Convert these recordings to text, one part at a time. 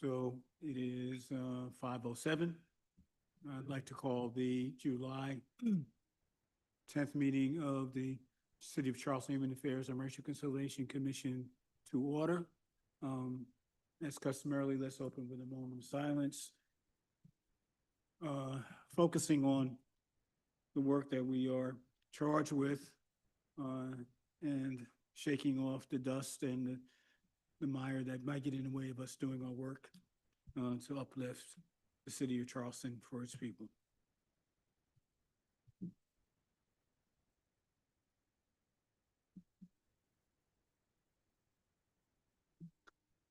So it is 5:07. I'd like to call the July 10th meeting of the City of Charleston Human Affairs and Racial Conciliation Commission to order. As customarily, let's open with a moment of silence, focusing on the work that we are charged with and shaking off the dust and the mire that might get in the way of us doing our work to uplift the city of Charleston for its people.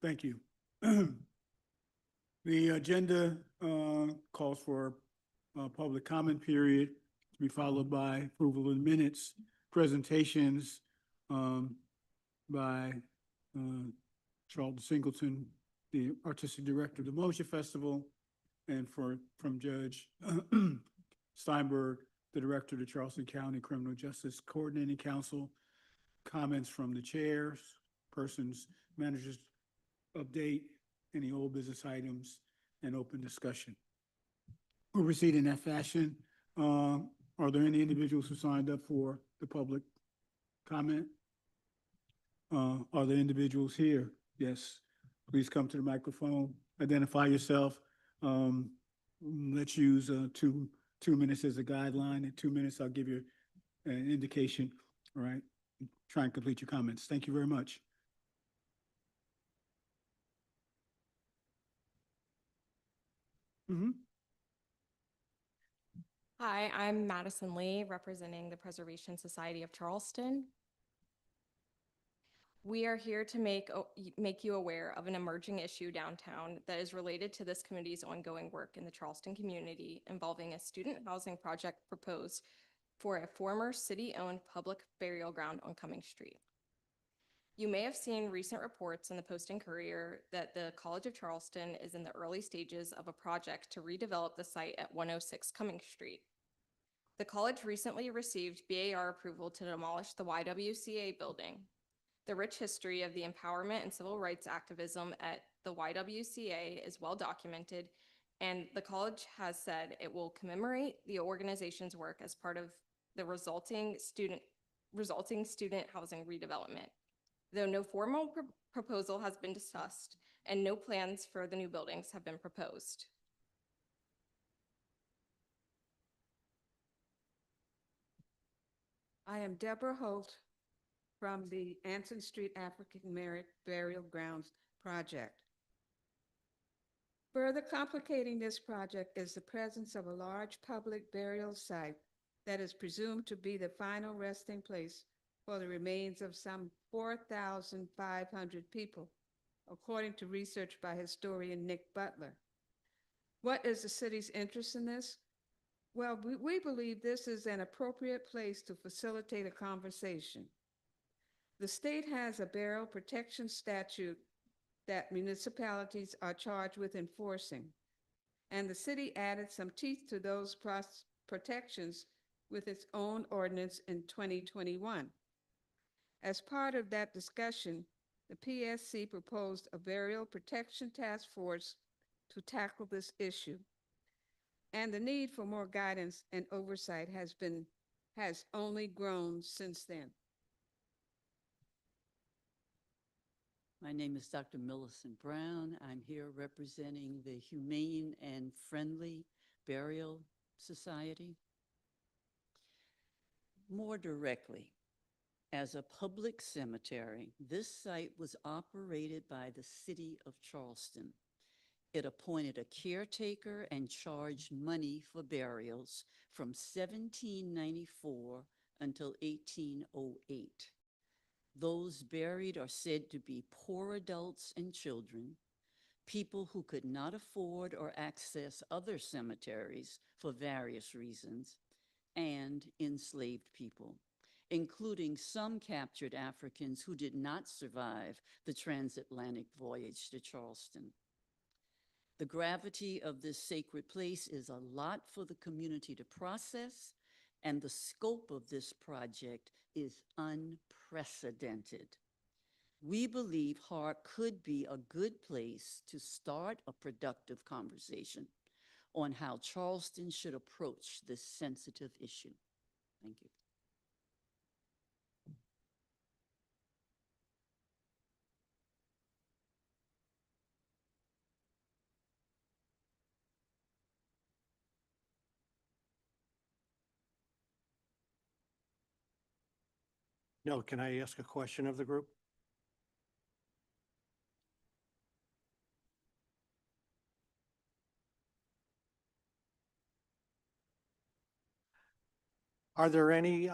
Thank you. The agenda calls for a public comment period to be followed by approval of the minutes, presentations by Charlton Singleton, the artistic director of the Motion Festival, and from Judge Steinberg, the director of the Charleston County Criminal Justice Coordinating Council, comments from the chairs, persons, managers, update, any old business items, and open discussion. We'll proceed in that fashion. Are there any individuals who signed up for the public comment? Are there individuals here? Yes. Please come to the microphone, identify yourself. Let's use 2 minutes as a guideline. In 2 minutes, I'll give you an indication. All right. Try and complete your comments. Thank you very much. Hi, I'm Madison Lee, representing the Preservation Society of Charleston. We are here to make you aware of an emerging issue downtown that is related to this committee's ongoing work in the Charleston community involving a student housing project proposed for a former city-owned public burial ground on Cumming Street. You may have seen recent reports in the Post and Courier that the College of Charleston is in the early stages of a project to redevelop the site at 106 Cumming Street. The college recently received BAR approval to demolish the YWCA building. The rich history of the empowerment and civil rights activism at the YWCA is well documented, and the college has said it will commemorate the organization's work as part of the resulting student housing redevelopment. Though no formal proposal has been discussed and no plans for the new buildings have been proposed. I am Deborah Holt from the Anson Street African American Burial Grounds Project. Further complicating this project is the presence of a large public burial site that is presumed to be the final resting place for the remains of some 4,500 people, according to research by historian Nick Butler. What is the city's interest in this? Well, we believe this is an appropriate place to facilitate a conversation. The state has a burial protection statute that municipalities are charged with enforcing, and the city added some teeth to those protections with its own ordinance in 2021. As part of that discussion, the PSC proposed a burial protection task force to tackle this issue. And the need for more guidance and oversight has only grown since then. My name is Dr. Millicent Brown. I'm here representing the Humane and Friendly Burial Society. More directly, as a public cemetery, this site was operated by the City of Charleston. It appointed a caretaker and charged money for burials from 1794 until 1808. Those buried are said to be poor adults and children, people who could not afford or access other cemeteries for various reasons, and enslaved people, including some captured Africans who did not survive the transatlantic voyage to Charleston. The gravity of this sacred place is a lot for the community to process, and the scope of this project is unprecedented. We believe Hart could be a good place to start a productive conversation on how Charleston should approach this sensitive issue. Thank you. No, can I ask a question of the group? Are there any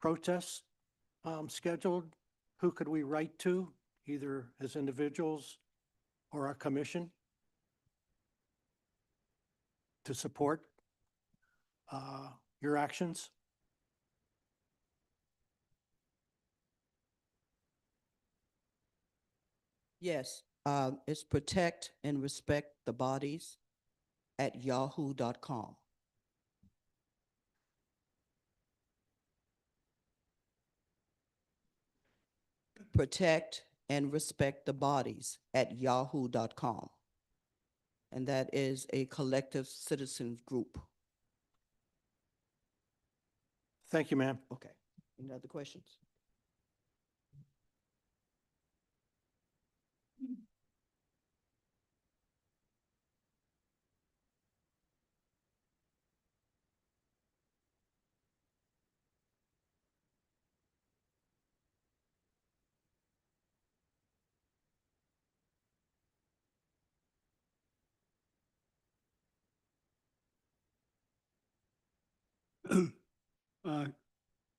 protests scheduled? Who could we write to, either as individuals or a commission, to support your actions? Yes, it's protect and respect the bodies at yahoo.com. Protect and respect the bodies at yahoo.com. And that is a collective citizens group. Thank you, ma'am. Okay, any other questions?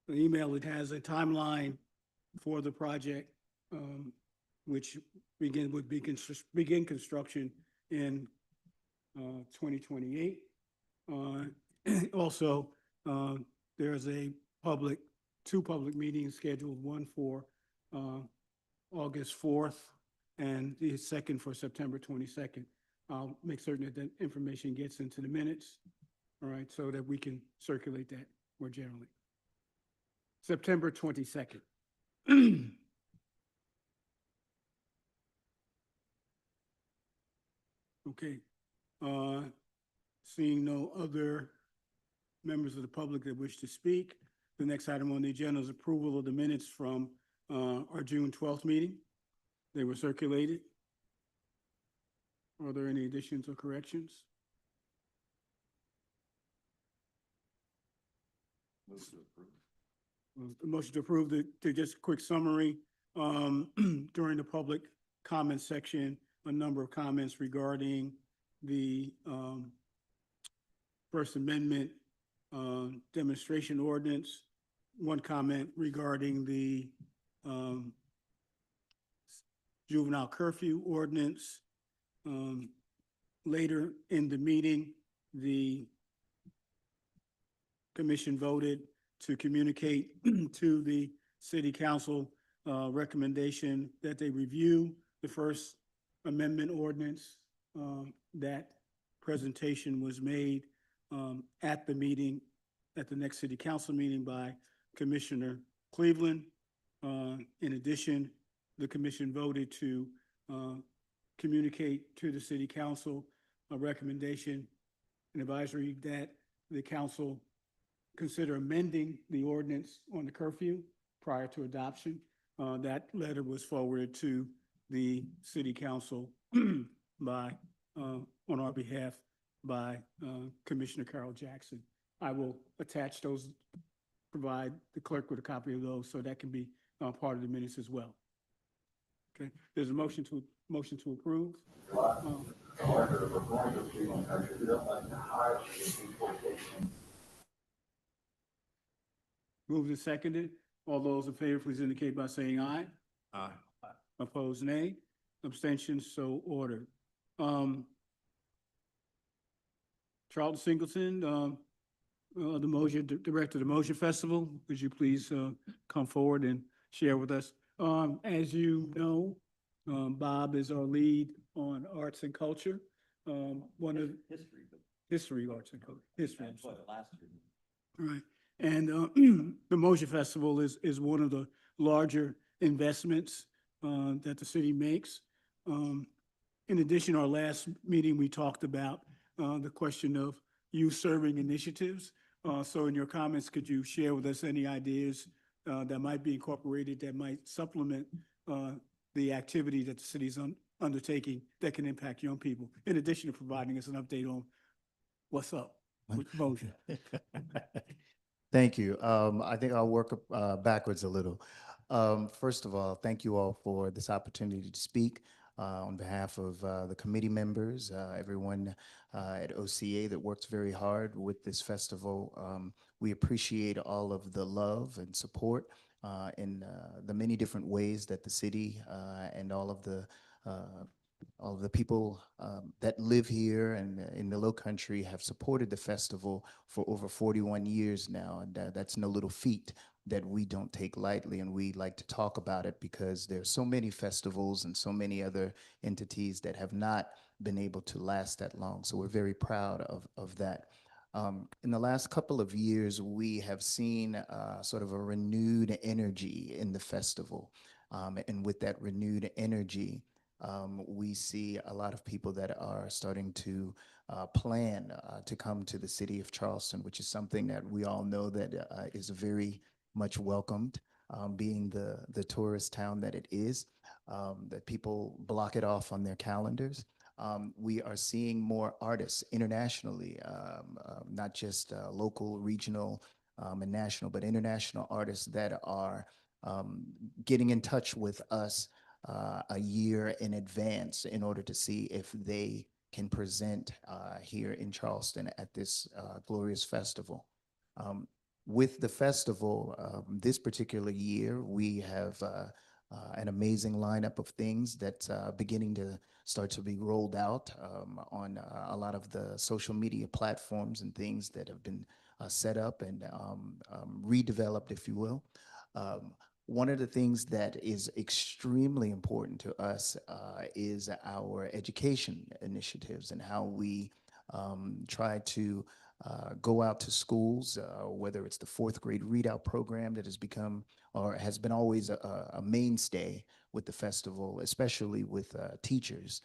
The email, it has a timeline for the project, which begin construction in 2028. Also, there's two public meetings scheduled, one for August 4th and the second for September 22nd. I'll make certain that that information gets into the minutes, all right, so that we can circulate that more generally. September 22nd. Okay. Seeing no other members of the public that wish to speak, the next item on the agenda is approval of the minutes from our June 12th meeting. They were circulated. Are there any additions or corrections? The motion to approve to just a quick summary. During the public comment section, a number of comments regarding the First Amendment demonstration ordinance. One comment regarding the juvenile curfew ordinance. Later in the meeting, the commission voted to communicate to the city council recommendation that they review the First Amendment ordinance. That presentation was made at the meeting, at the next city council meeting by Commissioner Cleveland. In addition, the commission voted to communicate to the city council a recommendation, an advisory that the council consider amending the ordinance on the curfew prior to adoption. That letter was forwarded to the city council by, on our behalf, by Commissioner Carol Jackson. I will attach those, provide the clerk with a copy of those so that can be part of the minutes as well. Okay, there's a motion to approve. Moved and seconded. All those in favor, please indicate by saying aye. Aye. Opposed, nay. Abstentions, so ordered. Charlton Singleton, the Motion Director of the Motion Festival, would you please come forward and share with us? As you know, Bob is our lead on arts and culture. One of history, arts and culture, history. Right. And the Motion Festival is one of the larger investments that the city makes. In addition, our last meeting, we talked about the question of youth serving initiatives. So in your comments, could you share with us any ideas that might be incorporated that might supplement the activity that the city's undertaking that can impact young people, in addition to providing us an update on what's up with Motion? Thank you. I think I'll work backwards a little. First of all, thank you all for this opportunity to speak on behalf of the committee members, everyone at OCA that works very hard with this festival. We appreciate all of the love and support in the many different ways that the city and all of the people that live here and in the Low Country have supported the festival for over 41 years now. And that's no little feat that we don't take lightly. And we like to talk about it because there's so many festivals and so many other entities that have not been able to last that long. So we're very proud of that. In the last couple of years, we have seen sort of a renewed energy in the festival. And with that renewed energy, we see a lot of people that are starting to plan to come to the city of Charleston, which is something that we all know that is very much welcomed, being the tourist town that it is, that people block it off on their calendars. We are seeing more artists internationally, not just local, regional, and national, but international artists that are getting in touch with us a year in advance in order to see if they can present here in Charleston at this glorious festival. With the festival, this particular year, we have an amazing lineup of things that's beginning to start to be rolled out on a lot of the social media platforms and things that have been set up and redeveloped, if you will. One of the things that is extremely important to us is our education initiatives and how we try to go out to schools, whether it's the fourth grade readout program that has become or has been always a mainstay with the festival, especially with teachers.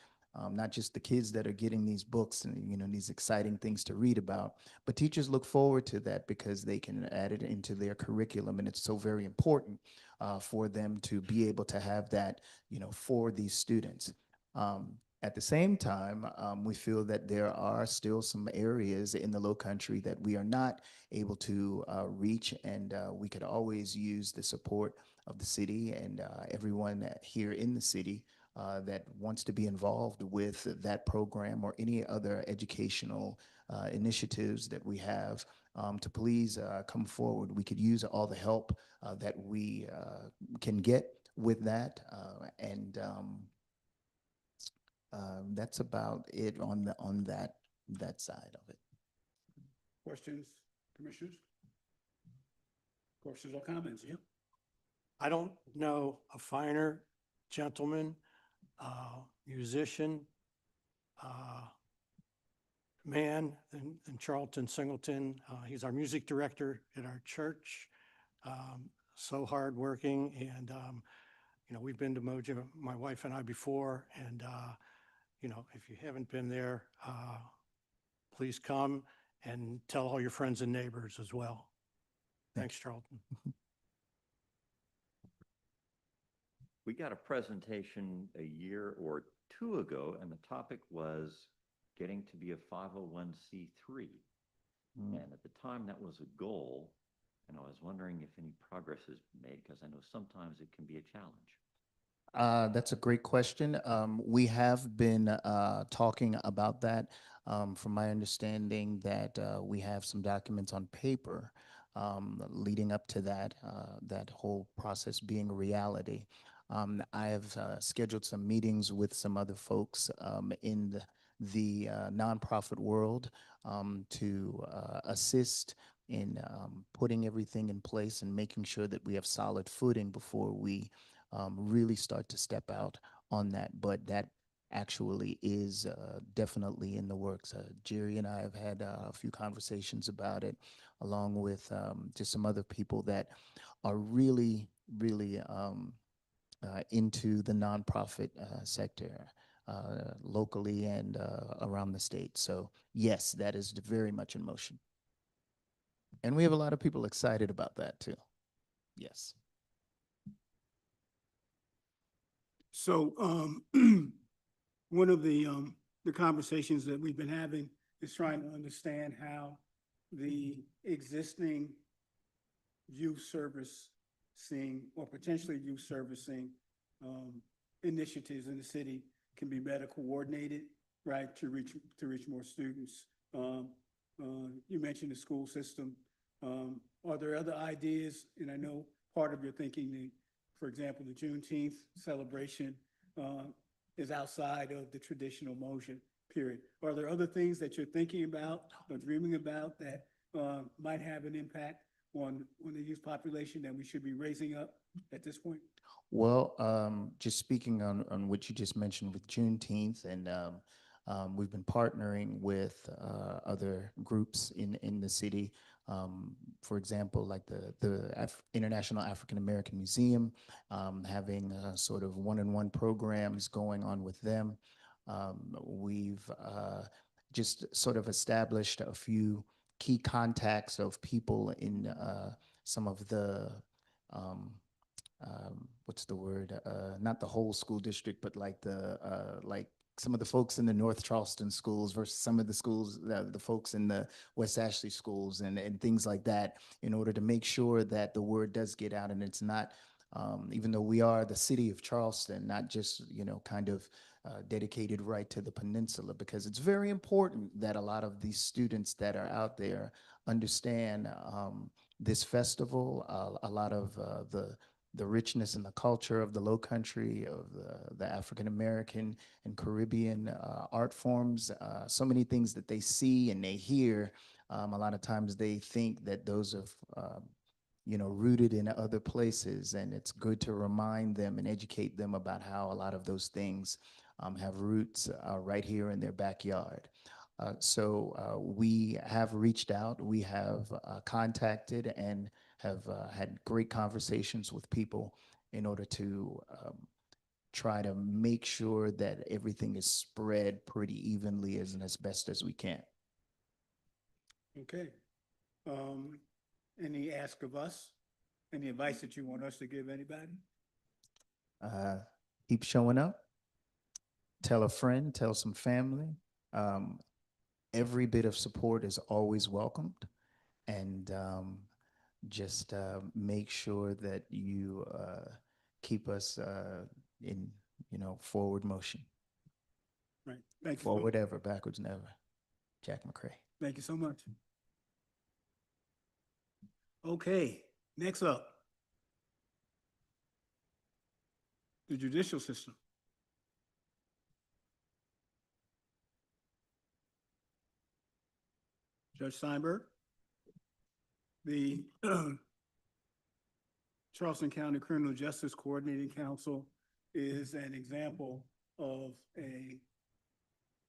Not just the kids that are getting these books and these exciting things to read about, but teachers look forward to that because they can add it into their curriculum, and it's so very important for them to be able to have that, for these students. At the same time, we feel that there are still some areas in the Low Country that we are not able to reach, and we could always use the support of the city and everyone here in the city that wants to be involved with that program or any other educational initiatives that we have, to please come forward. We could use all the help that we can get with that, and that's about it on that side of it. Questions, commissioners? Questions or comments? Yeah. I don't know a finer gentleman, musician, man than Charlton Singleton. He's our music director at our church. So hardworking, and we've been to Mojo, my wife and I, before, and if you haven't been there, please come and tell all your friends and neighbors as well. Thanks, Charlton. We got a presentation a year or two ago, and the topic was getting to be a 501c3. And at the time, that was a goal. And I was wondering if any progress has been made, because I know sometimes it can be a challenge. That's a great question. We have been talking about that. From my understanding, that we have some documents on paper leading up to that whole process being a reality. I have scheduled some meetings with some other folks in the nonprofit world to assist in putting everything in place and making sure that we have solid footing before we really start to step out on that. But that actually is definitely in the works. Jerry and I have had a few conversations about it, along with just some other people that are really into the nonprofit sector locally and around the state. So yes, that is very much in motion. And we have a lot of people excited about that too. Yes. So, one of the conversations that we've been having is trying to understand how the existing youth servicing or potentially youth servicing initiatives in the city can be better coordinated, right, to reach more students. You mentioned the school system. Are there other ideas? And I know part of your thinking, for example, the Juneteenth celebration is outside of the traditional motion period. Are there other things that you're thinking about or dreaming about that might have an impact on the youth population that we should be raising up at this point? Well, just speaking on what you just mentioned with Juneteenth, and we've been partnering with other groups in the city. For example, like the International African American Museum, having sort of one-on-one programs going on with them. We've just sort of established a few key contacts of people in some of the what's the word? Not the whole school district, but like like some of the folks in the North Charleston schools versus some of the schools, the folks in the West Ashley schools and things like that, in order to make sure that the word does get out and it's not, even though we are the city of Charleston, not just, kind of dedicated right to the peninsula, because it's very important that a lot of these students that are out there understand this festival, a lot of the richness and the culture of the Low Country, of the African American and Caribbean art forms, so many things that they see and they hear. A lot of times they think that those are, rooted in other places, and it's good to remind them and educate them about how a lot of those things have roots right here in their backyard. So we have reached out, we have contacted and have had great conversations with people in order to try to make sure that everything is spread pretty evenly as best as we can. Okay. Any ask of us? Any advice that you want us to give anybody? Keep showing up. Tell a friend, tell some family. Every bit of support is always welcomed. And just make sure that you keep us in, forward motion. Right. Thank you. Forward ever, backwards never. Jack McCrae. Thank you so much. Okay, next up. The judicial system. Judge Steinberg. The Charleston County Criminal Justice Coordinating Council is an example of a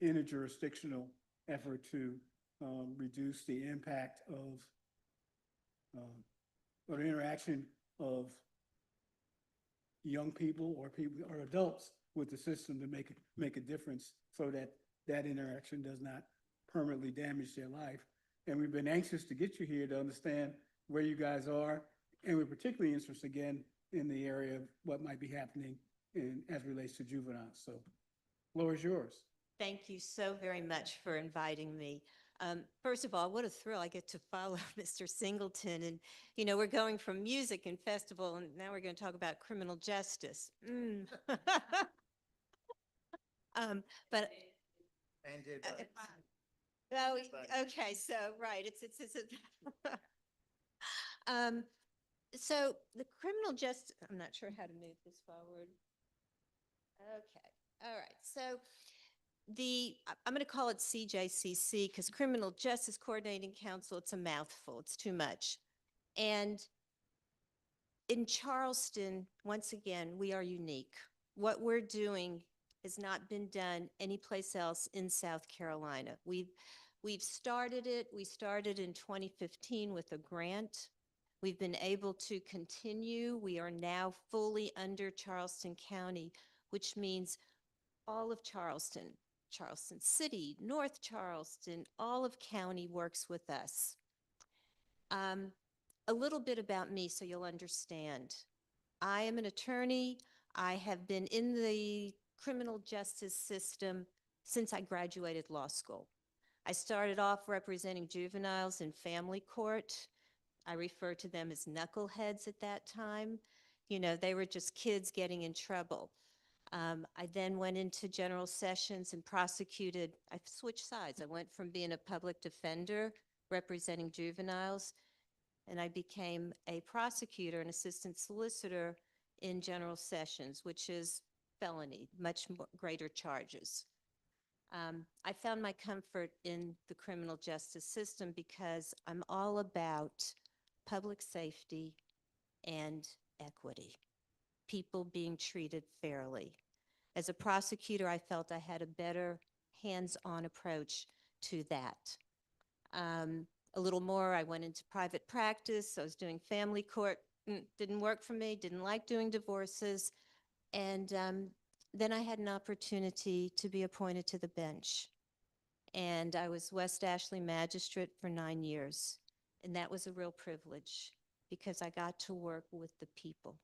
interjurisdictional effort to reduce the impact of or the interaction of young people or adults with the system to make a difference so that that interaction does not permanently damage their life. And we've been anxious to get you here to understand where you guys are. And we're particularly interested again in the area of what might be happening as relates to juveniles. So floor is yours. Thank you so very much for inviting me. First of all, what a thrill I get to follow Mr. Singleton. And, we're going from music and festival, and now we're going to talk about criminal justice. But oh, okay, so right, it's so the criminal justice. I'm not sure how to move this forward. Okay, all right, so. I'm going to call it CJCC because Criminal Justice Coordinating Council, it's a mouthful, it's too much. And in Charleston, once again, we are unique. What we're doing has not been done anyplace else in South Carolina. We've started it. We started in 2015 with a grant. We've been able to continue. We are now fully under Charleston County, which means all of Charleston, Charleston City, North Charleston, all of county works with us. A little bit about me so you'll understand. I am an attorney. I have been in the criminal justice system since I graduated law school. I started off representing juveniles in family court. I refer to them as knuckleheads at that time. You know, they were just kids getting in trouble. I then went into general sessions and prosecuted. I switched sides. I went from being a public defender representing juveniles, and I became a prosecutor and assistant solicitor in general sessions, which is felony, much more greater charges. I found my comfort in the criminal justice system because I'm all about public safety and equity, people being treated fairly. As a prosecutor, I felt I had a better hands-on approach to that. A little more, I went into private practice. I was doing family court. Didn't work for me, didn't like doing divorces. And then I had an opportunity to be appointed to the bench. And I was West Ashley magistrate for 9 years. And that was a real privilege because I got to work with the people.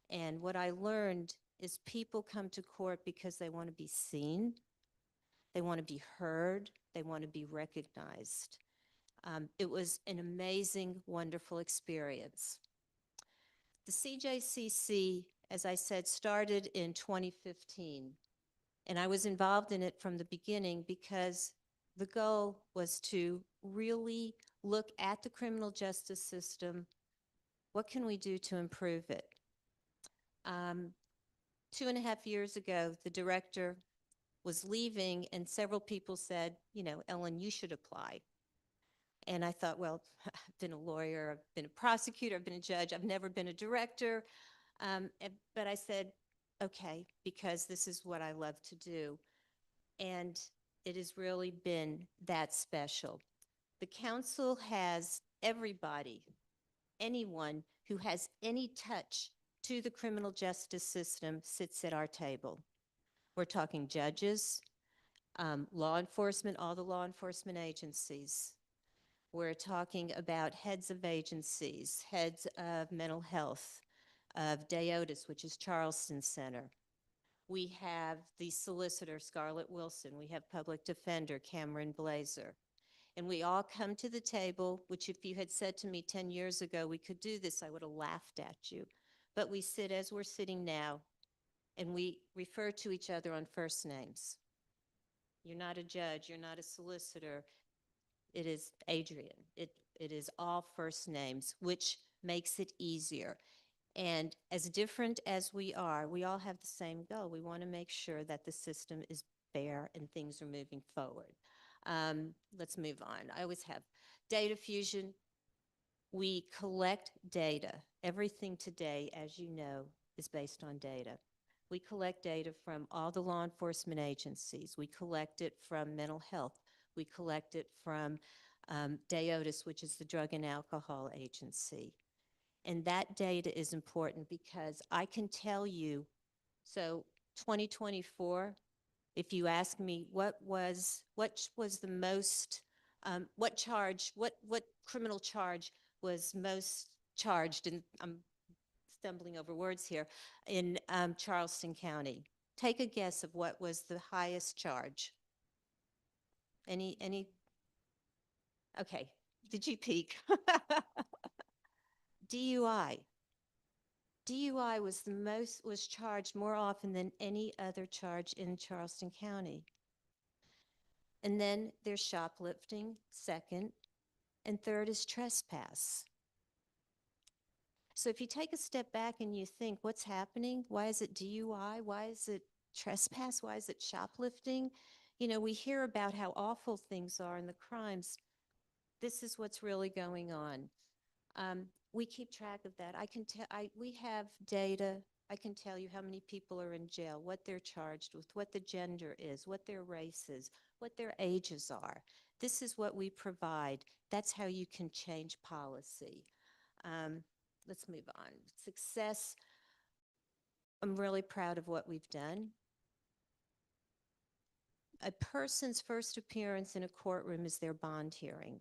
And what I learned is people come to court because they want to be seen, they want to be heard, they want to be recognized. It was an amazing, wonderful experience. The CJCC, as I said, started in 2015, and I was involved in it from the beginning because the goal was to really look at the criminal justice system. What can we do to improve it? 2.5 years ago, the director was leaving, and several people said, you know, Ellen, you should apply. And I thought, well, I've been a lawyer, I've been a prosecutor, I've been a judge, I've never been a director. But I said, okay, because this is what I love to do. And it has really been that special. The council has everybody, anyone who has any touch to the criminal justice system sits at our table. We're talking judges, law enforcement, all the law enforcement agencies. We're talking about heads of agencies, heads of mental health, of DAODIS, which is Charleston Center. We have the solicitor, Scarlett Wilson. We have public defender, Cameron Blazer. And we all come to the table, which if you had said to me 10 years ago we could do this, I would have laughed at you. But we sit as we're sitting now, and we refer to each other on first names. You're not a judge, you're not a solicitor. It is Adrian. It is all first names, which makes it easier. And as different as we all have the same goal. We want to make sure that the system is fair and things are moving forward. Let's move on. I always have data fusion. We collect data. Everything today, as you know, is based on data. We collect data from all the law enforcement agencies. We collect it from mental health. We collect it from DAODIS, which is the Drug and Alcohol Agency. And that data is important because I can tell you, so 2024, if you ask me what was the most, what criminal charge was most charged, and I'm stumbling over words here, in Charleston County. Take a guess of what was the highest charge. Any, okay, did you peek? DUI. DUI was charged more often than any other charge in Charleston County. And then there's shoplifting, second, and third is trespass. So if you take a step back and you think, what's happening? Why is it DUI? Why is it trespass? Why is it shoplifting? You know, we hear about how awful things are and the crimes. This is what's really going on. We keep track of that. We have data. I can tell you how many people are in jail, what they're charged with, what the gender is, what their race is, what their ages are. This is what we provide. That's how you can change policy. Let's move on. Success. I'm really proud of what we've done. A person's first appearance in a courtroom is their bond hearing.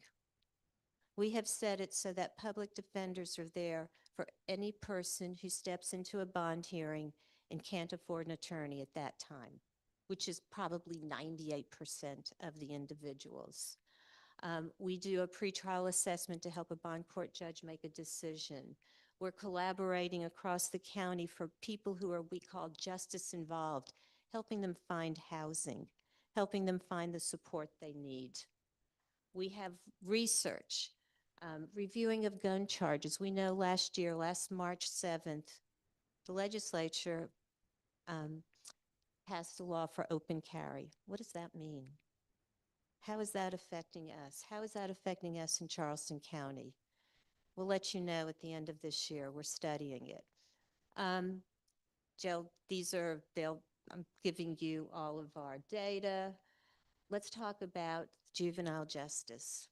We have set it so that public defenders are there for any person who steps into a bond hearing and can't afford an attorney at that time, which is probably 98% of the individuals. We do a pretrial assessment to help a bond court judge make a decision. We're collaborating across the county for people who are, we call justice involved, helping them find housing, helping them find the support they need. We have research, reviewing of gun charges. We know last year, last March 7th, the legislature passed a law for open carry. What does that mean? How is that affecting us? How is that affecting us in Charleston County? We'll let you know at the end of this year. We're studying it. Joe, I'm giving you all of our data. Let's talk about juvenile justice.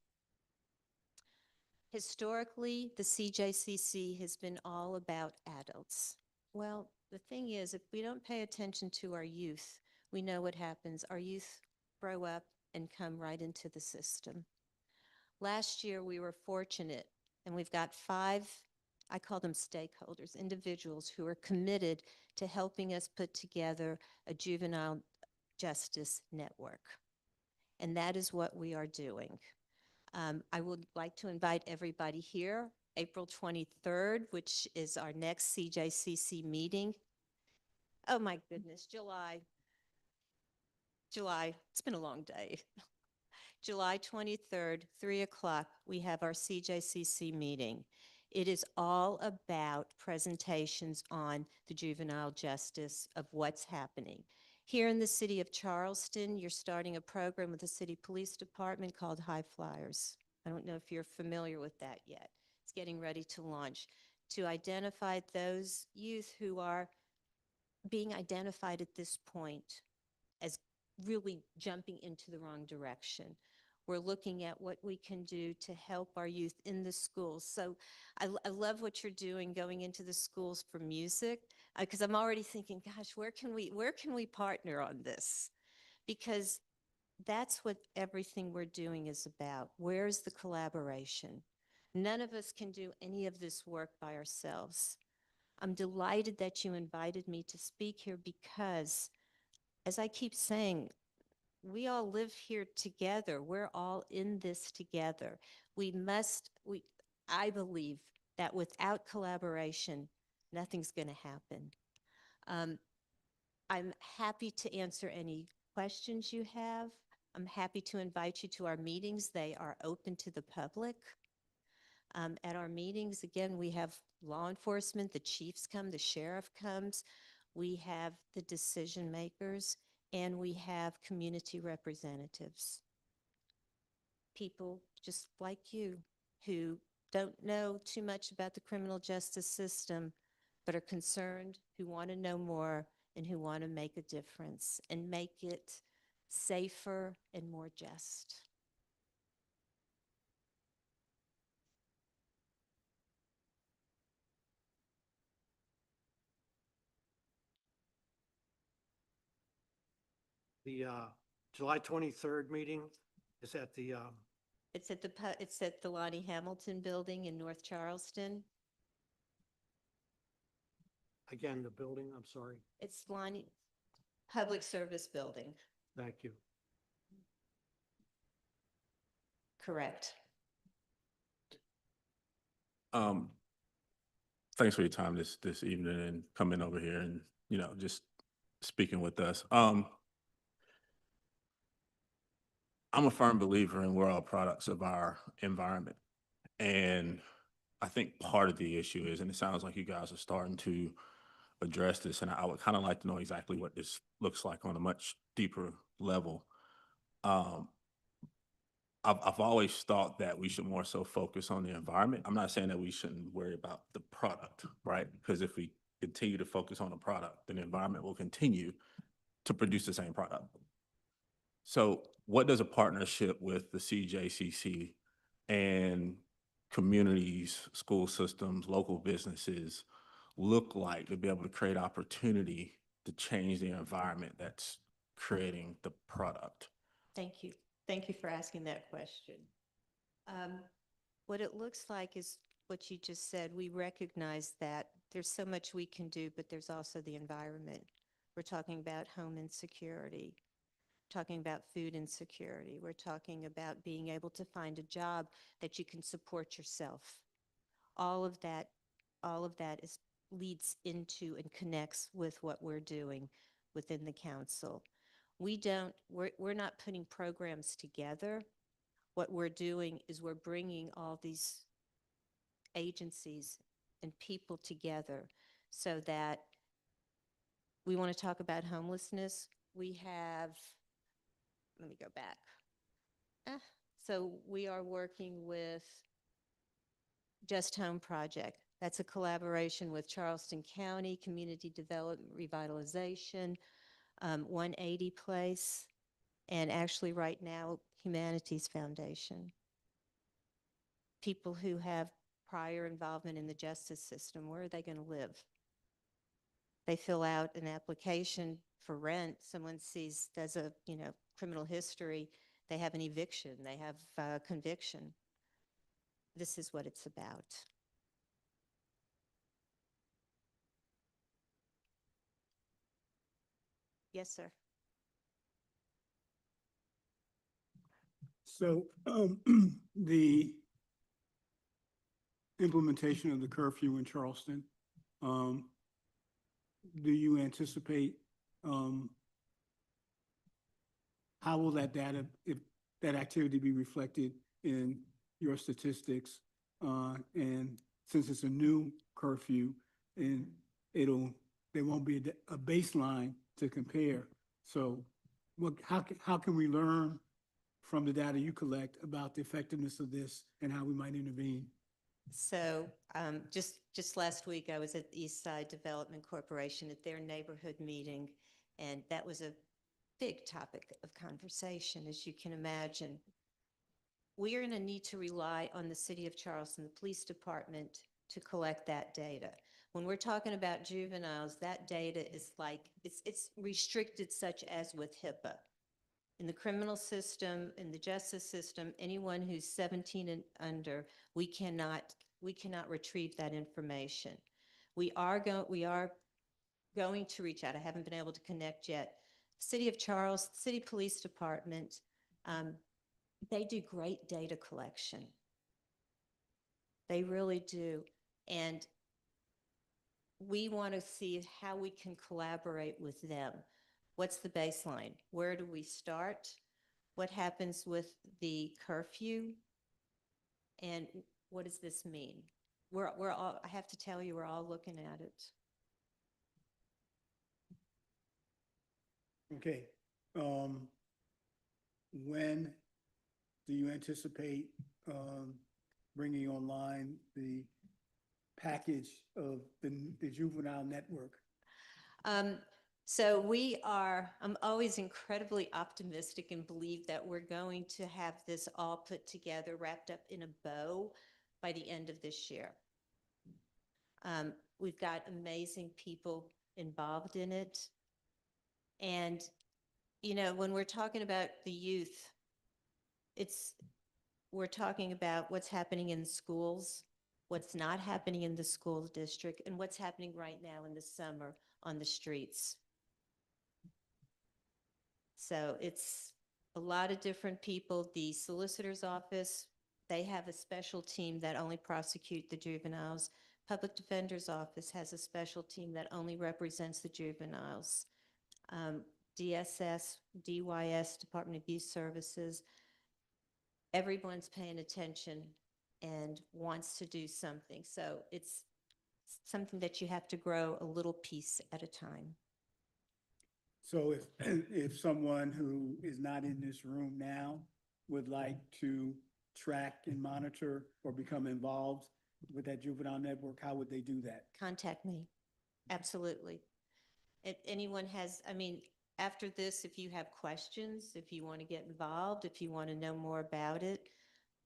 Historically, the CJCC has been all about adults. Well, the thing is, if we don't pay attention to our youth, we know what happens. Our youth grow up and come right into the system. Last year, we were fortunate, and we've got 5, I call them stakeholders, individuals who are committed to helping us put together a juvenile justice network. And that is what we are doing. I would like to invite everybody here, April 23rd, which is our next CJCC meeting. Oh my goodness, July. It's been a long day. July 23rd, 3 o'clock, we have our CJCC meeting. It is all about presentations on the juvenile justice of what's happening. Here in the city of Charleston, you're starting a program with the city police department called High Flyers. I don't know if you're familiar with that yet. It's getting ready to launch to identify those youth who are being identified at this point as really jumping into the wrong direction. We're looking at what we can do to help our youth in the schools. So I love what you're doing going into the schools for music, because I'm already thinking, gosh, where can we partner on this? Because that's what everything we're doing is about. Where's the collaboration? None of us can do any of this work by ourselves. I'm delighted that you invited me to speak here because, as I keep saying, we all live here together. We're all in this together. I believe that without collaboration, nothing's going to happen. I'm happy to answer any questions you have. I'm happy to invite you to our meetings. They are open to the public. At our meetings, again, we have law enforcement, the chiefs come, the sheriff comes. We have the decision makers, and we have community representatives. People just like you who don't know too much about the criminal justice system, but are concerned, who want to know more, and who want to make a difference and make it safer and more just. The July 23rd meeting is at the, It's at the Lonnie Hamilton Building in North Charleston. again, the building, I'm sorry. It's Lonnie Public Service Building. Thank you. Correct. Thanks for your time this evening and coming over here and, just speaking with us. I'm a firm believer in we're all products of our environment. And I think part of the issue is, and it sounds like you guys are starting to address this, and I would kind of like to know exactly what this looks like on a much deeper level. I've always thought that we should more so focus on the environment. I'm not saying that we shouldn't worry about the product, right? Because if we continue to focus on the product, then the environment will continue to produce the same product. So what does a partnership with the CJCC and communities, school systems, local businesses look like to be able to create opportunity to change the environment that's creating the product? Thank you. Thank you for asking that question. What it looks like is what you just said. We recognize that there's so much we can do, but there's also the environment. We're talking about home insecurity, talking about food insecurity. We're talking about being able to find a job that you can support yourself. All of that leads into and connects with what we're doing within the council. We're not putting programs together. What we're doing is we're bringing all these agencies and people together so that we want to talk about homelessness. We have, let me go back. So we are working with Just Home Project. That's a collaboration with Charleston County Community Development Revitalization, 180 Place, and actually right now, Humanities Foundation. People who have prior involvement in the justice system, where are they going to live? They fill out an application for rent. Someone does a, criminal history. They have an eviction. They have conviction. This is what it's about. Yes, sir. So the implementation of the curfew in Charleston, do you anticipate, how will that data, if that activity be reflected in your statistics? And since it's a new curfew, and there won't be a baseline to compare. So how can we learn from the data you collect about the effectiveness of this and how we might intervene? So just last week, I was at the East Side Development Corporation at their neighborhood meeting, and that was a big topic of conversation, as you can imagine. We are going to need to rely on the City of Charleston, the police department, to collect that data. When we're talking about juveniles, that data is like, it's restricted, such as with HIPAA. In the criminal system, in the justice system, anyone who's 17 and under, we cannot retrieve that information. We are going to reach out. I haven't been able to connect yet. City of Charleston, City Police Department, they do great data collection. They really do. And we want to see how we can collaborate with them. What's the baseline? Where do we start? What happens with the curfew? And what does this mean? We're all, I have to tell you, we're all looking at it. Okay. When do you anticipate bringing online the package of the juvenile network? So I'm always incredibly optimistic and believe that we're going to have this all put together, wrapped up in a bow by the end of this year. We've got amazing people involved in it. And, when we're talking about the youth, we're talking about what's happening in schools, what's not happening in the school district, and what's happening right now in the summer on the streets. So it's a lot of different people. The solicitor's office, they have a special team that only prosecute the juveniles. Public defender's office has a special team that only represents the juveniles. DSS, DYS, Department of Youth Services, everyone's paying attention and wants to do something. So it's something that you have to grow a little piece at a time. So if someone who is not in this room now would like to track and monitor or become involved with that juvenile network, how would they do that? Contact me. Absolutely. If anyone has, after this, if you have questions, if you want to get involved, if you want to know more about it,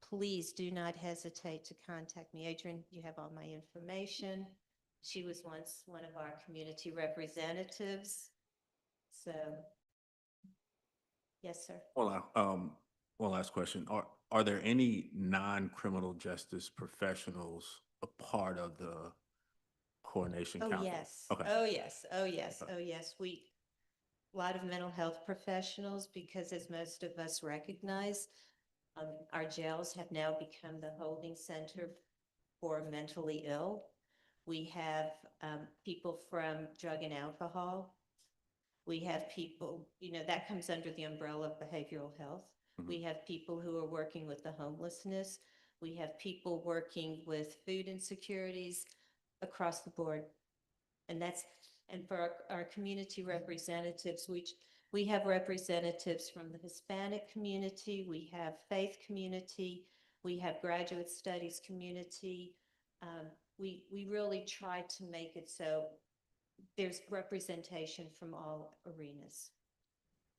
please do not hesitate to contact me. Adrian, you have all my information. She was once one of our community representatives. So, yes, sir. One last question. Are there any non-criminal justice professionals a part of the Coordination Oh, Council? yes. Okay. Oh, yes. Oh, yes. Okay. Oh, yes. A lot of mental health professionals, because as most of us recognize, our jails have now become the holding center for mentally ill. We have people from drug and alcohol. We have people, that comes under the umbrella of behavioral health. Mhm. We have people who are working with the homelessness. We have people working with food insecurities across the board. And for our community representatives, we have representatives from the Hispanic community, we have faith community, we have graduate studies community. We really try to make it so there's representation from all arenas.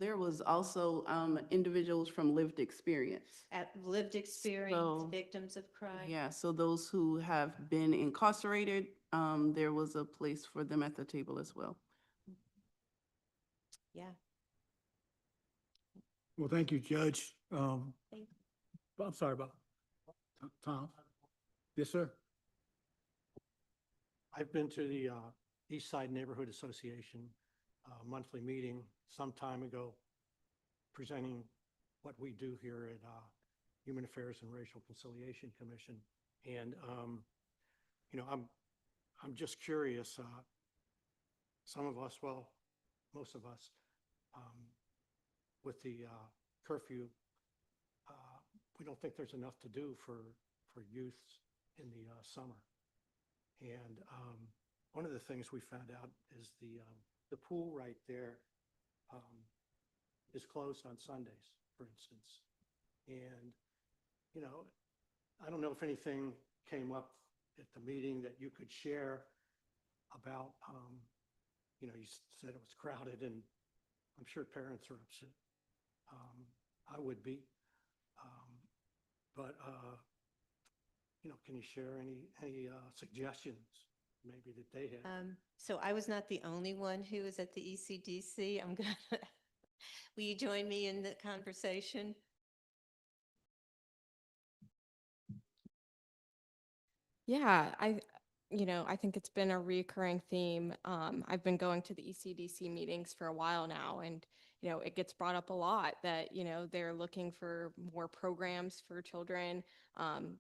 There was also individuals from lived experience. At lived experience, So, victims of crime. Yeah, so those who have been incarcerated, there was a place for them at the table as well. Yeah. Well, thank you, Judge. Thank I'm sorry about, Tom? Yes, sir. I've been to the East Side Neighborhood Association monthly meeting some time ago, presenting what we do here at Human Affairs and Racial Conciliation Commission. And, I'm just curious, some of us, well, most of us, with the curfew, we don't think there's enough to do for youth in the summer. And one of the things we found out is the pool right there is closed on Sundays, for instance. And, I don't know if anything came up at the meeting that you could share about, you said it was crowded, and I'm sure parents are upset. I would be. But can you share any suggestions maybe that they had? So I was not the only one who was at the ECDC. Will you join me in the conversation? Yeah, I think it's been a recurring theme. I've been going to the ECDC meetings for a while now, and, it gets brought up a lot that, they're looking for more programs for children,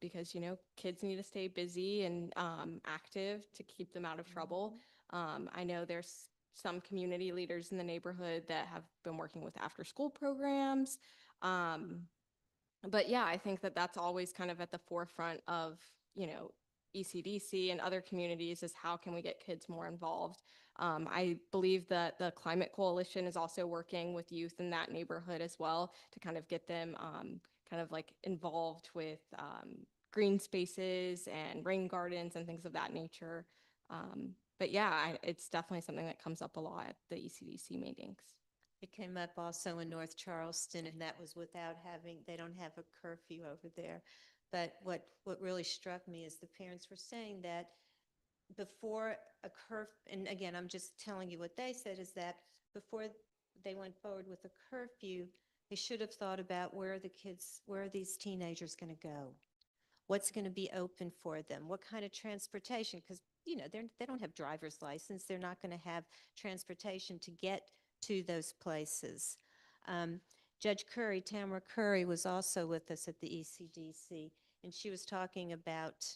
because, kids need to stay busy and active to keep them out of trouble. I know there's some community leaders in the neighborhood that have been working with after-school programs. But yeah, I think that that's always kind of at the forefront of, ECDC and other communities, is how can we get kids more involved? I believe that the Climate Coalition is also working with youth in that neighborhood as well to kind of get them kind of like involved with green spaces and rain gardens and things of that nature. But yeah, it's definitely something that comes up a lot at the ECDC meetings. It came up also in North Charleston, and that was without they don't have a curfew over there. But what really struck me is the parents were saying that before a curfew, and again, I'm just telling you what they said, is that before they went forward with a curfew, they should have thought about where are these teenagers going to go? What's going to be open for them? What kind of transportation? Because, they don't have driver's license. They're not going to have transportation to get to those places. Judge Curry, Tamara Curry, was also with us at the ECDC, and she was talking about,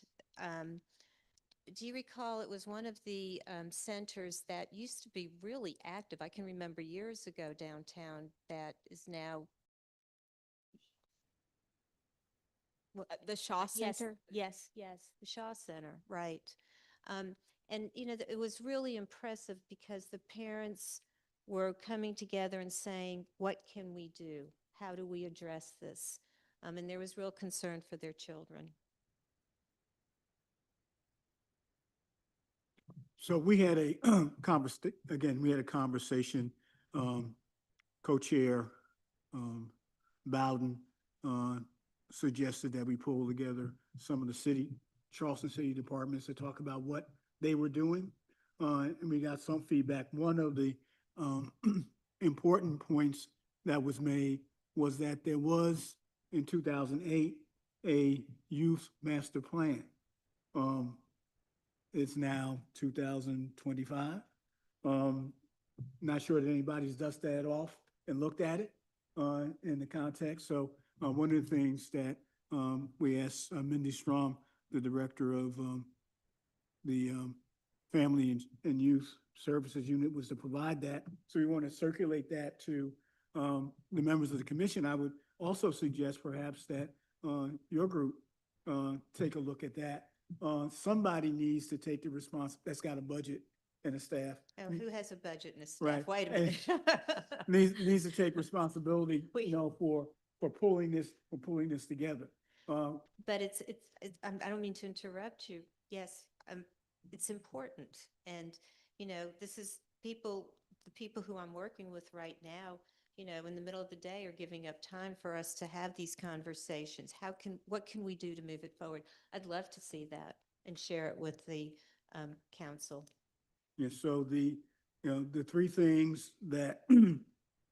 do you recall, it was one of the centers that used to be really active. I can remember years ago downtown that is now. The Shaw Yes, Center? yes, the Shaw Center, right. And, it was really impressive because the parents were coming together and saying, what can we do? How do we address this? And there was real concern for their children. So we had a conversation, co-chair, Bowden, suggested that we pull together some of the Charleston city departments to talk about what they were doing. And we got some feedback. One of the important points that was made was that there was, in 2008, a youth master plan. It's now 2025. Not sure that anybody's dusted that off and looked at it in the context. So one of the things that we asked Mindy Strom, the director of the Family and Youth Services Unit, was to provide that. So we want to circulate that to the members of the commission. I would also suggest perhaps that your group take a look at that. Somebody needs to take the response that's got a budget and a staff. Oh, who has a budget and a staff? Right. Wait a And minute. needs to take responsibility, We- for pulling this together. But I don't mean to interrupt you. Yes, it's important. And, this is the people who I'm working with right now, in the middle of the day are giving up time for us to have these conversations. What can we do to move it forward? I'd love to see that and share it with the council. Yeah, so the three things that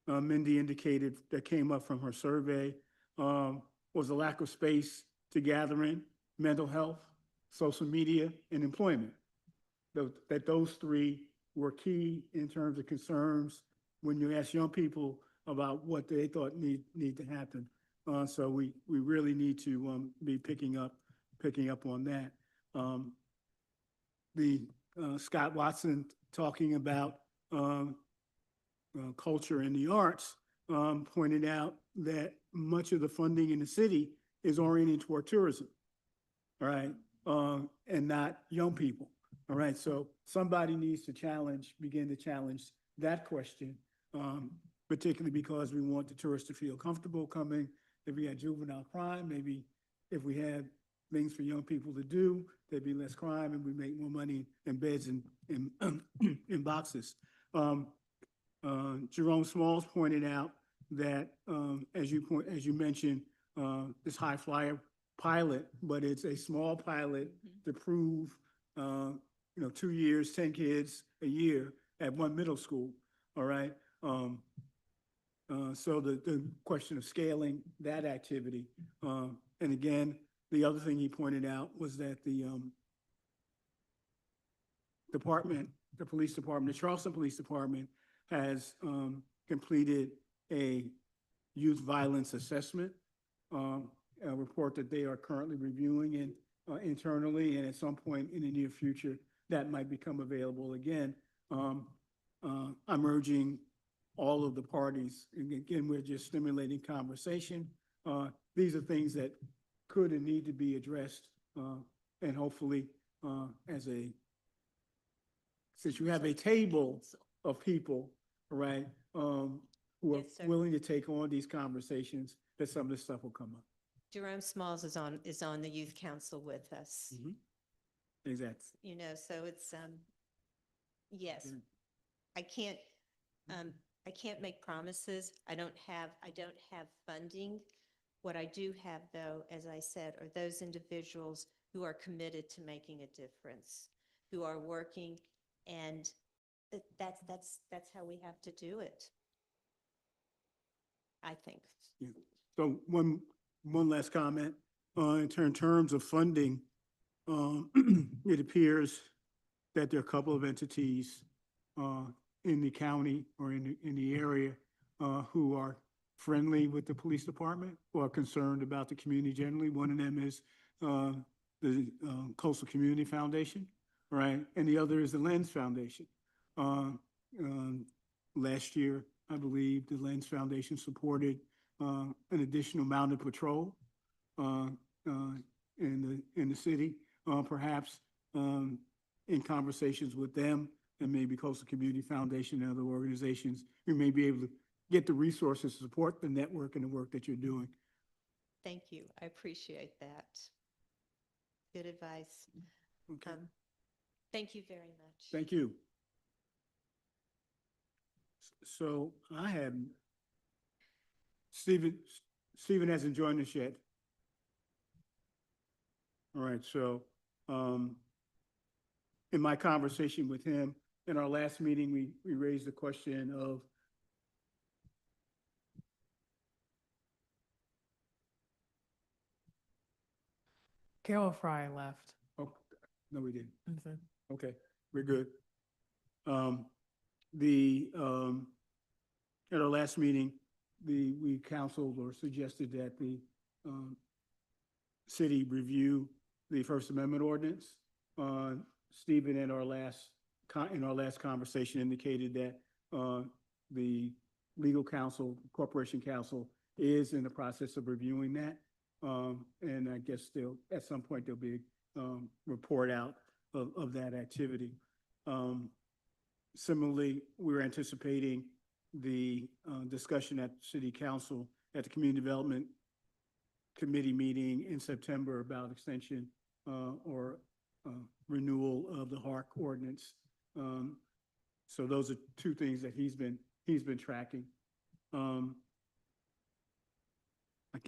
Mindy indicated that came up from her survey was a lack of space to gather in, mental health, social media, and employment. That those three were key in terms of concerns when you ask young people about what they thought need to happen. So we really need to be picking up on that. Scott Watson talking about culture and the arts pointed out that much of the funding in the city is oriented toward tourism, all right, and not young people. All right, so somebody needs to begin to challenge that question, particularly because we want the tourists to feel comfortable coming. If we had juvenile crime, maybe if we had things for young people to do, there'd be less crime and we make more money in beds and in boxes. Jerome Smalls pointed out that, as you mentioned, this high flyer pilot, but it's a small pilot to prove 2 years, 10 kids a year at one middle school, all right? So the question of scaling that activity. And again, the other thing he pointed out was that the police department, the Charleston Police Department has completed a youth violence assessment, a report that they are currently reviewing internally, and at some point in the near future, that might become available again. I'm urging all of the parties, and again, we're just stimulating conversation. These are things that could and need to be addressed, and hopefully, since you have a table of people, right, who are Yes, sir. willing to take on these conversations, that some of this stuff will come up. Jerome Smalls is on the youth council with us. Exactly. So it's, yes, Yeah. I can't make promises. I don't have funding. What I do have, though, as I said, are those individuals who are committed to making a difference, who are working, and that's how we have to do it, I think. Yeah. So one last comment, in terms of funding, it appears that there are a couple of entities in the county or in the area who are friendly with the police department or are concerned about the community generally. One of them is the Coastal Community Foundation, right? And the other is the Lens Foundation. Last year, I believe the Lens Foundation supported an additional mounted patrol in the city. Perhaps in conversations with them and maybe Coastal Community Foundation and other organizations, we may be able to get the resources to support the network and the work that you're doing. Thank you. I appreciate that. Good advice. Okay. Thank you very much. Thank you. So I have, Stephen hasn't joined us yet. All right, so, in my conversation with him, in our last meeting, we raised the question of Carol Fry left. oh, no, we didn't. Mhm. Okay, we're good. The, at our last meeting, we counseled or suggested that the, city review the First Amendment ordinance. Stephen, in our last conversation indicated that, the legal counsel, corporation counsel is in the process of reviewing that. And I guess at some point, there'll be a, report out of that activity. Similarly, we're anticipating the discussion at City Council at the Community Development Committee meeting in September about extension or renewal of the HARC ordinance. So those are two things that he's been tracking. I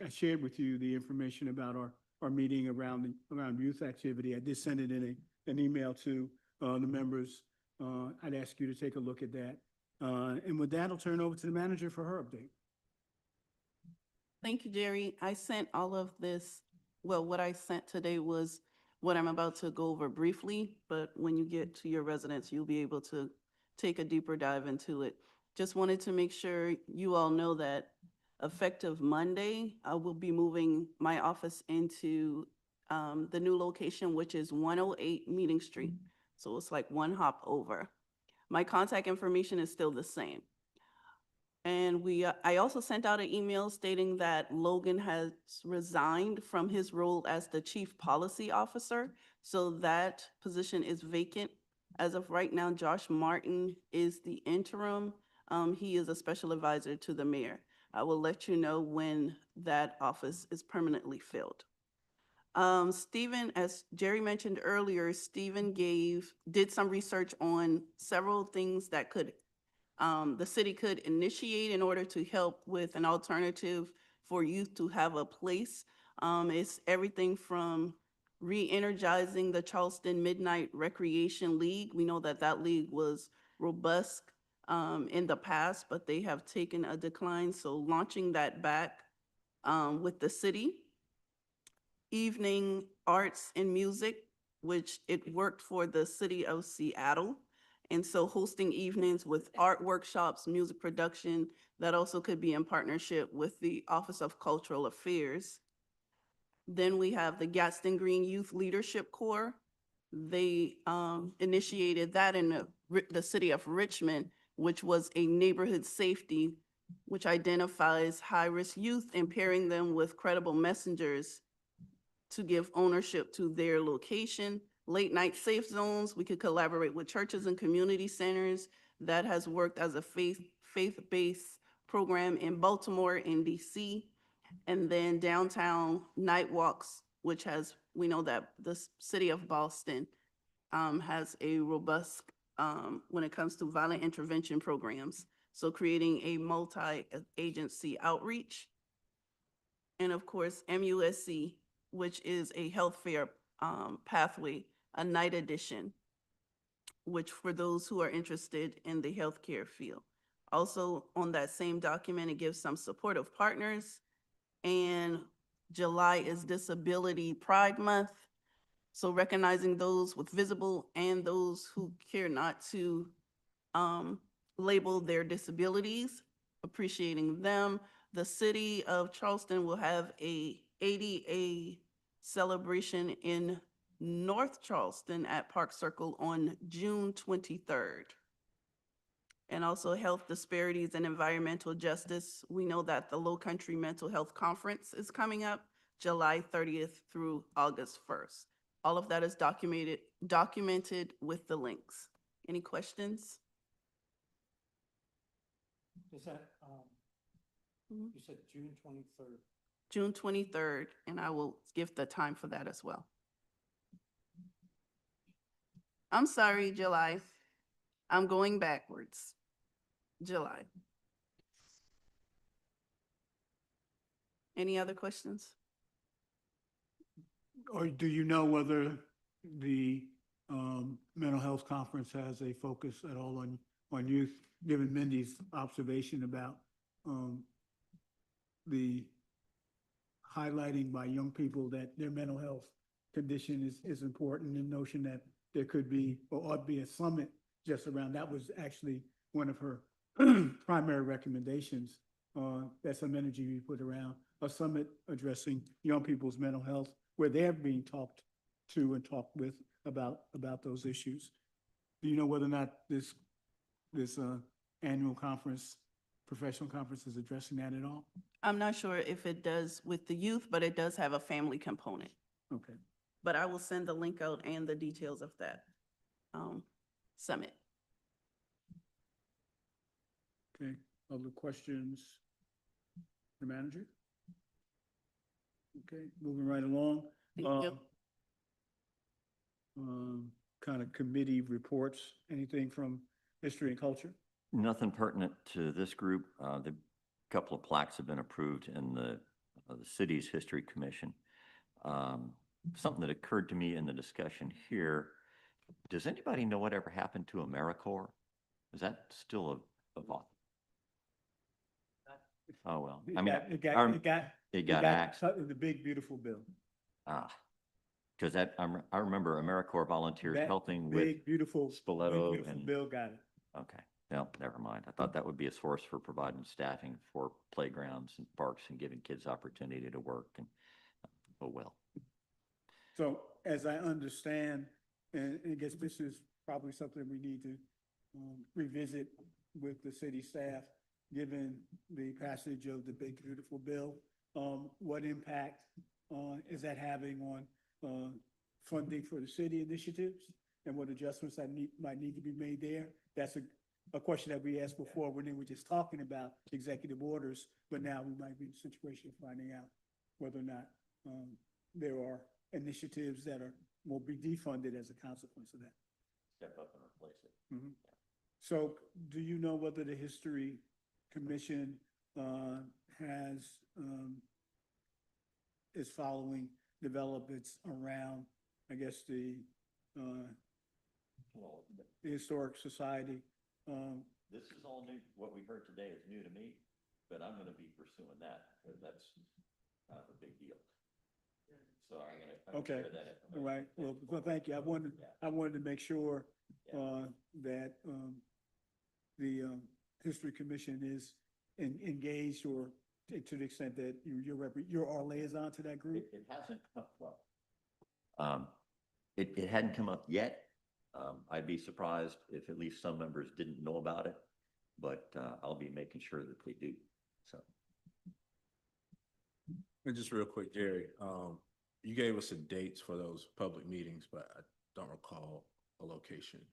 shared with you the information about our meeting around youth activity. I did send it in an email to the members. I'd ask you to take a look at that. And with that, I'll turn it over to the manager for her update. Thank you, Jerry. I sent all of this, well, what I sent today was what I'm about to go over briefly, but when you get to your residence, you'll be able to take a deeper dive into it. Just wanted to make sure you all know that effective Monday, I will be moving my office into the new location, which is 108 Meeting Street. So it's like one hop over. My contact information is still the same. And I also sent out an email stating that Logan has resigned from his role as the Chief Policy Officer. So that position is vacant. As of right now, Josh Martin is the interim. He is a special advisor to the mayor. I will let you know when that office is permanently filled. Stephen, as Jerry mentioned earlier, Stephen did some research on several things that the city could initiate in order to help with an alternative for youth to have a place. It's everything from re-energizing the Charleston Midnight Recreation League. We know that that league was robust in the past, but they have taken a decline. So launching that back with the city. Evening arts and music, which it worked for the city of Seattle. And so hosting evenings with art workshops, music production, that also could be in partnership with the Office of Cultural Affairs. Then we have the Gadsden Green Youth Leadership Corps. They initiated that in the city of Richmond, which was a neighborhood safety, which identifies high-risk youth and pairing them with credible messengers to give ownership to their location. Late night safe zones, we could collaborate with churches and community centers. That has worked as a faith-based program in Baltimore and DC. And then downtown night walks, which we know that the city of Boston has a robust, when it comes to violent intervention programs. So creating a multi-agency outreach. And of course, MUSC, which is a health fair pathway, a night edition, which for those who are interested in the healthcare field. Also on that same document, it gives some supportive partners. And July is Disability Pride Month. So recognizing those with visible and those who care not to label their disabilities, appreciating them. The city of Charleston will have a ADA celebration in North Charleston at Park Circle on June 23rd. And also health disparities and environmental justice. We know that the Low Country Mental Health Conference is coming up July 30th through August 1st. All of that is documented with the links. Any questions? Is that, Mhm. you said June 23rd? June 23rd, and I will give the time for that as well. I'm sorry, July. I'm going backwards. July. Any other questions? or do you know whether the mental health conference has a focus at all on youth, given Mindy's observation about the highlighting by young people that their mental health condition is important, and notion that there could be or ought to be a summit just around, that was actually one of her primary recommendations, that some energy be put around a summit addressing young people's mental health, where they're being talked to and talked with about those issues. Do you know whether or not this annual conference, professional conference, is addressing that at all? I'm not sure if it does with the youth, but it does have a family component. Okay. But I will send the link out and the details of that summit. Okay, other questions? The manager? Okay, moving right along. Thank you. Kind of committee reports, anything from history and culture? Nothing pertinent to this group. The couple of plaques have been approved in the city's history commission. Something that occurred to me in the discussion here, does anybody know whatever happened to AmeriCorps? Is that still a oh, well, I mean, It got axed. cut in the big, beautiful bill. Because I remember AmeriCorps volunteers That helping with Big, beautiful, Spoleto big, beautiful and, bill got it. okay, no, never mind. I thought that would be a source for providing staffing for playgrounds and parks and giving kids opportunity to work, and, oh, well. So as I understand, and I guess this is probably something we need to revisit with the city staff, given the passage of the big beautiful bill, what impact is that having on funding for the city initiatives, and what adjustments that might need to be made there? That's a question that we asked before when they were just talking about executive orders, but now we might be in a situation of finding out whether or not there are initiatives that will be defunded as a consequence of that. Step up and replace it. Mhm. So do you know whether the History Commission is following developments around, I guess, the Historic Society? This is all new. What we heard today is new to me, but I'm going to be pursuing that, because that's kind of a big deal. So I'm going to Okay. share that All right, information. well, thank you. I wanted to make sure that the History Commission is engaged, or to the extent that you're our liaison to that group. It hasn't come up. It hadn't come up yet. I'd be surprised if at least some members didn't know about it, but I'll be making sure that they do. So. And just real quick, Jerry, you gave us the dates for those public meetings, but I don't recall a location.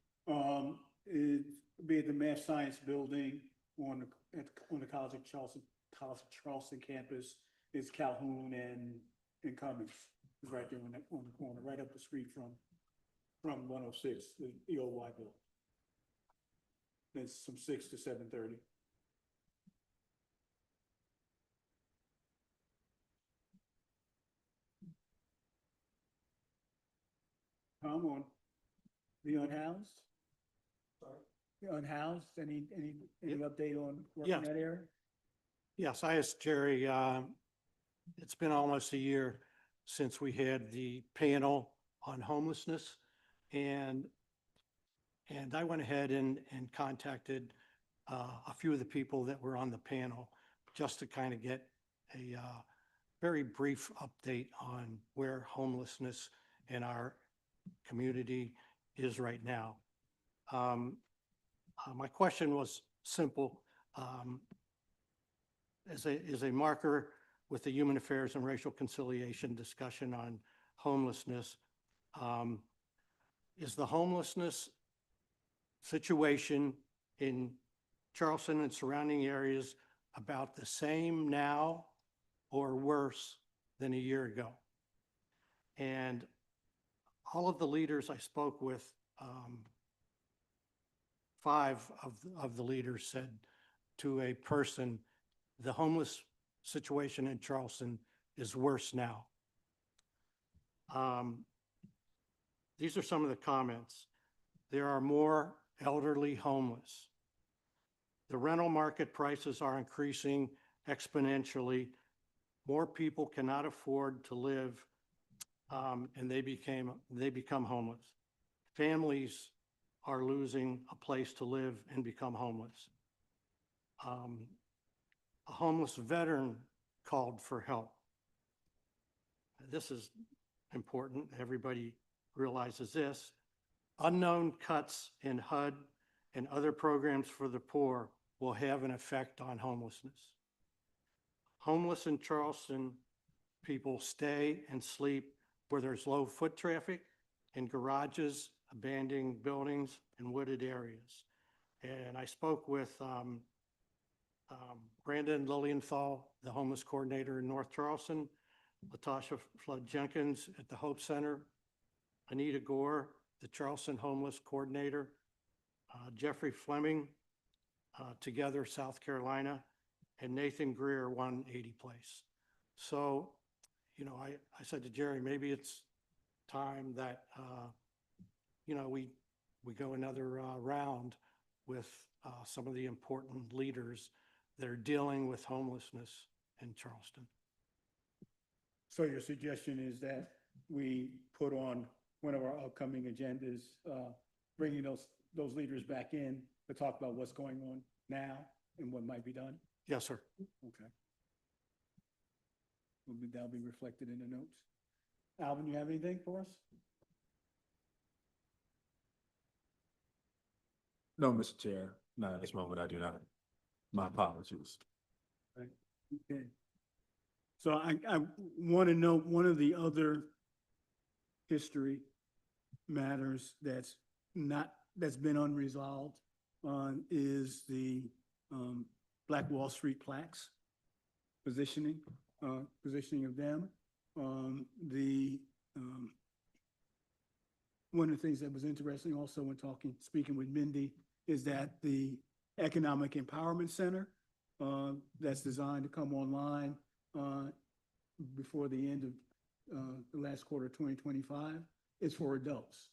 It'd be at the Math Science Building on the College of Charleston campus. It's Calhoun and Cummings. It's right there on the corner, right up the street from 106, the EOY building. It's from 6 to 7:30. Tom, on the unhoused? Sorry? The unhoused, any update on work Yeah. in that area? Yes, I asked Jerry, it's been almost a year since we had the panel on homelessness. And I went ahead and contacted a few of the people that were on the panel, just to kind of get a very brief update on where homelessness in our community is right now. My question was simple. As a marker with the Human Affairs and Racial Conciliation discussion on homelessness, is the homelessness situation in Charleston and surrounding areas about the same now or worse than a year ago? And all of the leaders I spoke with, 5 of the leaders said to a person, the homeless situation in Charleston is worse now. These are some of the comments. There are more elderly homeless. The rental market prices are increasing exponentially. More people cannot afford to live, and they become homeless. Families are losing a place to live and become homeless. A homeless veteran called for help. This is important. Everybody realizes this. Unknown cuts in HUD and other programs for the poor will have an effect on homelessness. Homeless in Charleston people stay and sleep where there's low foot traffic, in garages, abandoned buildings, and wooded areas. And I spoke with Brandon Lilienthal, the homeless coordinator in North Charleston, Latasha Flood Jenkins at the Hope Center, Anita Gore, the Charleston homeless coordinator, Jeffrey Fleming, Together South Carolina, and Nathan Greer, 180 Place. So, you know, I said to Jerry, maybe it's time that, you know, we go another round with some of the important leaders that are dealing with homelessness in Charleston. So your suggestion is that we put on one of our upcoming agendas, bringing those leaders back in to talk about what's going on now and what might be done? Yes, sir. Okay. That'll be reflected in the notes. Alvin, you have anything for us? No, Mr. Chair, not at this moment, I do not. My apologies. Right. Okay. So I want to note one of the other history matters that's been unresolved is the Black Wall Street plaques, positioning of them. One of the things that was interesting also when speaking with Mindy is that the Economic Empowerment Center that's designed to come online before the end of the last quarter of 2025 is for adults,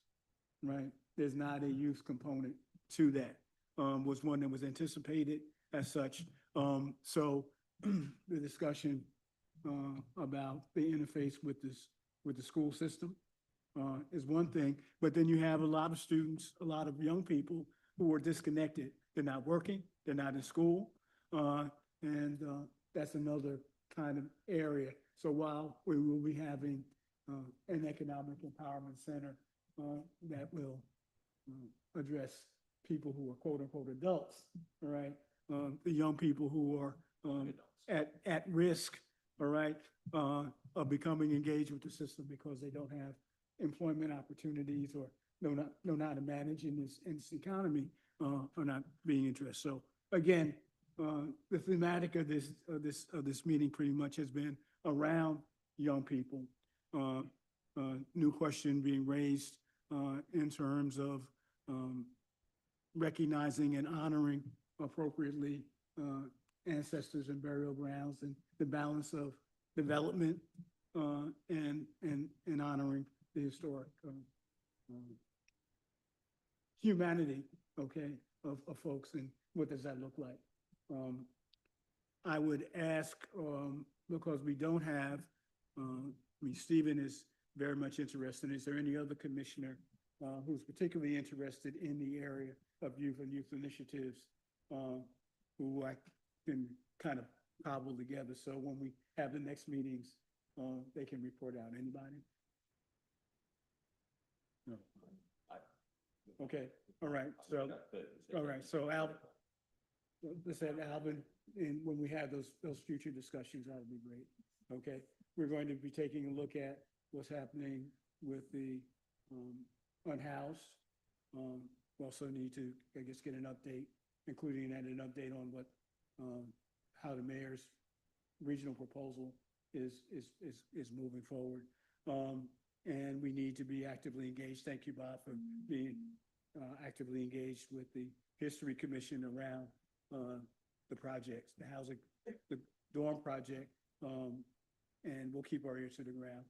right? There's not a youth component to that. Was one that was anticipated as such. So the discussion about the interface with the school system is one thing, but then you have a lot of students, a lot of young people who are disconnected. They're not working, they're not in school, and that's another kind of area. So while we will be having an economic empowerment center that will address people who are quote unquote adults, all right, the young people who are at risk, all right, of becoming engaged with the system because they don't have employment opportunities or know how to manage in this economy, are not being interested. So again, the thematic of this meeting pretty much has been around young people. New question being raised in terms of recognizing and honoring appropriately ancestors and burial grounds, and the balance of development and honoring the historic humanity, okay, of folks, and what does that look like? I would ask, because we don't have, Stephen is very much interested. Is there any other commissioner who's particularly interested in the area of youth and youth initiatives who I can kind of cobble together? So when we have the next meetings, they can report out. Anybody? No. Okay. All right. So, all right. So Alvin, let's have Alvin, and when we have those future discussions, that would be great. Okay. We're going to be taking a look at what's happening with the unhoused. We also need to, I guess, get an update, including an update on what, how the mayor's regional proposal is moving forward. And we need to be actively engaged. Thank you, Bob, for being actively engaged with the History Commission around the projects, the housing, the dorm project, and we'll keep our ears to the ground.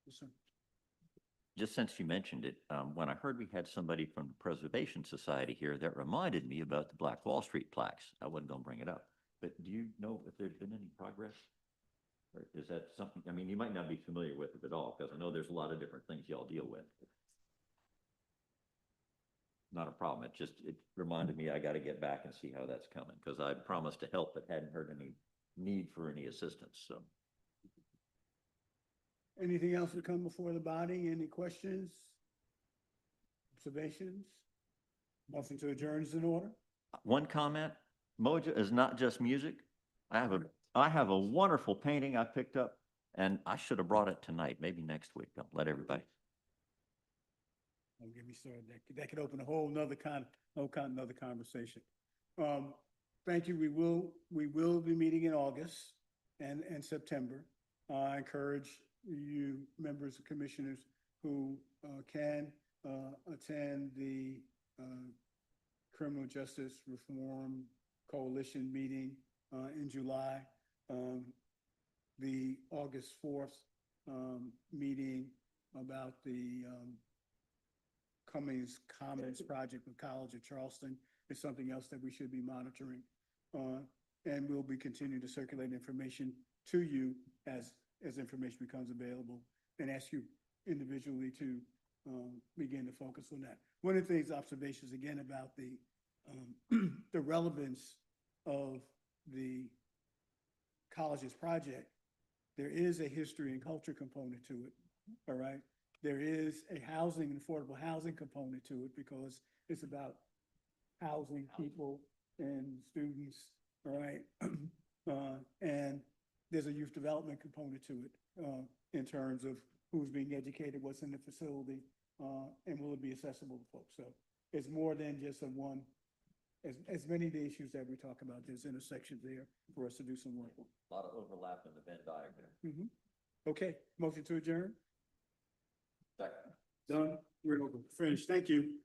Yes, sir. just since you mentioned it, when I heard we had somebody from the Preservation Society here, that reminded me about the Black Wall Street plaques. I wasn't gonna bring it up, but do you know if there's been any progress? Or is that something, I mean, you might not be familiar with it at all, because I know there's a lot of different things y'all deal with. Not a problem. It reminded me I got to get back and see how that's coming, because I promised to help but hadn't heard any need for any assistance, so. Anything else to come before the body? Any questions? Observations? Motion to adjourn is in order. One comment, Moja is not just music. I have a wonderful painting I picked up, and I should have brought it tonight, maybe next week. Don't let everybody. Don't get me started. That could open a whole nother another conversation. Thank you. We will be meeting in August and September. I encourage you, members and commissioners who can attend the Criminal Justice Reform Coalition meeting in July. The August 4th meeting about the Cummings Commons project with College of Charleston is something else that we should be monitoring. And we'll be continuing to circulate information to you as information becomes available, and ask you individually to begin to focus on that. One of the things, observations again about the relevance of the college's project, there is a history and culture component to it, all right? There is a housing and affordable housing component to it, because it's about housing people and students, all right? And there's a youth development component to it in terms of who's being educated, what's in the facility, and will it be accessible to folks? So it's more than just as many of the issues that we talk about, there's intersections there for us to do some work on. A lot of overlap in the Venn diagram. Okay, motion to adjourn? Second. Done. We're finished. Thank you.